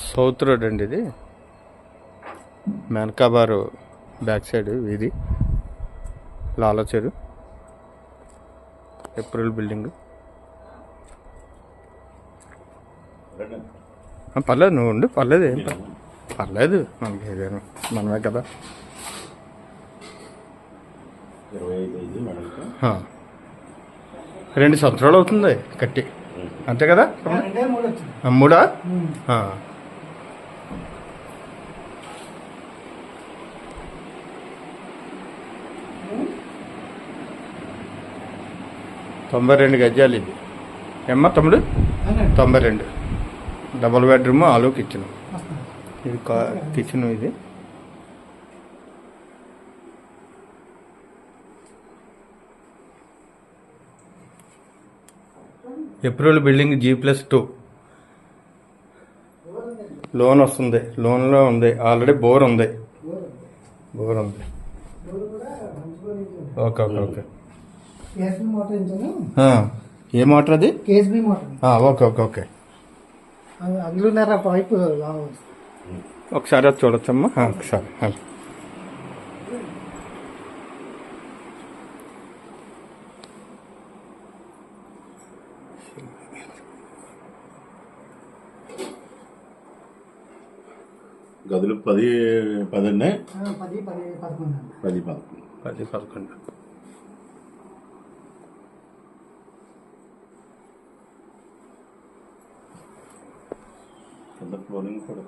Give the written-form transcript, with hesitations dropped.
South road అండి ఇది. మెనకాబారు back side వీధి, లాలచెరు, ఏప్రిల్ బిల్డింగ్. పర్లేదు, నువ్వు ఉండు, పర్లేదు, ఏం పర్లేదు, మనకి ఏదైనా మనమే కదా. 2 సంవత్సరాలు అవుతుంది కట్టి, అంతే కదా. 3 92 గజాలు ఇది. ఏమ్మా తమ్ముడు? 92. Double bedroom, hall kitchen. ఇది కిచెన్. ఇది ఏప్రిల్ బిల్డింగ్ G+2. లోన్ వస్తుంది, లోన్లో ఉంది, ఆల్రెడీ బోర్ ఉంది. Okay okay okay. ఏ మోటార్ అది? KSB motor. Okay okay okay. అందులోన్నారా పైపు? ఒకసారి అది చూడొచ్చమ్మా, ఒకసారి. గదులు 10 ఉన్నాయి. 10 11. ఫ్లోరింగ్ కూడా